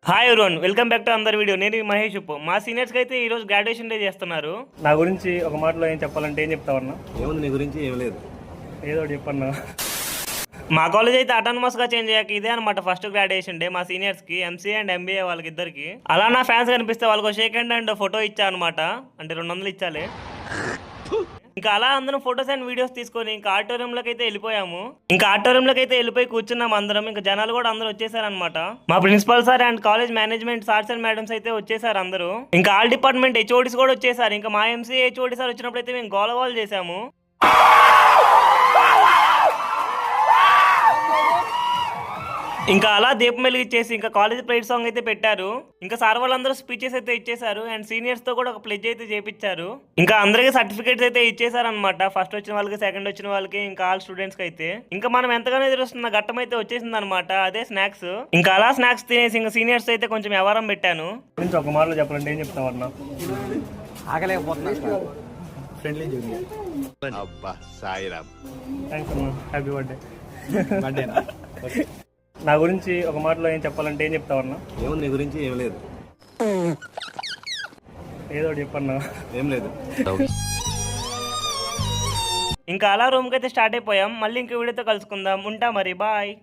Hi everyone, welcome back to another video. నేను మహేష్. మా సీనియర్స్కి అయితే ఈరోజు గ్రాడ్యుయేషన్ డే చేస్తున్నారు. నా గురించి ఒక మాటలో ఏం చెప్పాలంటే ఏం చెప్తావన్నా? ఏముంది నీ గురించి? ఏం లేదు, ఏదో ఒకటి చెప్పన్నా. మా కాలేజ్ అయితే అటానమస్గా చేంజ్ అయ్యాక ఇదే అనమాట ఫస్ట్ గ్రాడ్యుయేషన్ డే మా సీనియర్స్కి, ఎంసీఏ అండ్ ఎంబీఏ వాళ్ళకి ఇద్దరికి. అలా నా ఫ్యాన్స్ కనిపిస్తే వాళ్ళకి షేక్ హ్యాండ్ అండ్ ఫోటో ఇచ్చా అనమాట. అంటే 200 ఇచ్చాలి. ఇంకా అలా అందరం ఫొటోస్ అండ్ వీడియోస్ తీసుకొని ఇంకా ఆడిటోరియంలోకి అయితే వెళ్ళిపోయాము. ఇంకా ఆడిటోరియంలోకి అయితే వెళ్ళిపోయి కూర్చున్నాం అందరం. ఇంకా జనాలు కూడా అందరూ వచ్చేసారనమాట. మా principal sir and college management sirs and madams అయితే వచ్చేసారు అందరూ. ఇంకా ఆల్ డిపార్ట్మెంట్ హెచ్ఓడిస్ కూడా వచ్చేసారు. ఇంకా మా ఎంసీఏ హెచ్ఓడి సార్ వచ్చినప్పుడు అయితే మేము గోలగోలు చేసాము. ఇంకా అలా దీపం వెలిగిచ్చేసి ఇంకా కాలేజ్ ప్రైడ్ సాంగ్ అయితే పెట్టారు. ఇంకా సార్ వాళ్ళందరూ స్పీచెస్ అయితే ఇచ్చేసారు అండ్ సీనియర్స్ తో కూడా ఒక ప్లెడ్జ్ అయితే చేపించారు. ఇంకా అందరికీ సర్టిఫికేట్స్ అయితే ఇచ్చేసారు అనమాట. ఫస్ట్ వచ్చిన వాళ్ళకి, సెకండ్ వచ్చిన వాళ్ళకి, ఇంకా ఆల్ స్టూడెంట్స్ కి అయితే. ఇంకా మనం ఎంతగానో ఎదురుస్తున్న ఘట్టం అయితే వచ్చేసింది అనమాట. అదే స్నాక్స్. ఇంకా అలా స్నాక్స్ తినేసి ఇంకా సీనియర్స్ అయితే కొంచెం వ్యవహారం పెట్టాను. గురించి ఒక మాటలో చెప్పాలంటే ఏం చెప్తావన్నా? ఆగలేకపోతున్నా. Friendly junior. అబ్బా సాయిరామ్. థ్యాంక్స్ అన్నా, హ్యాపీ బర్త్డే. నా గురించి ఒక మాటలో ఏం చెప్పాలంటే ఏం చెప్తావన్నా? ఏముంది నీ గురించి? ఏం లేదు, ఏదో ఒకటి చెప్పన్నా. ఏం లేదు. ఇంకా అలా రూమ్కి అయితే స్టార్ట్ అయిపోయాం. మళ్ళీ ఇంకో వీడియోతో కలుసుకుందాం. ఉంటా మరి, బాయ్.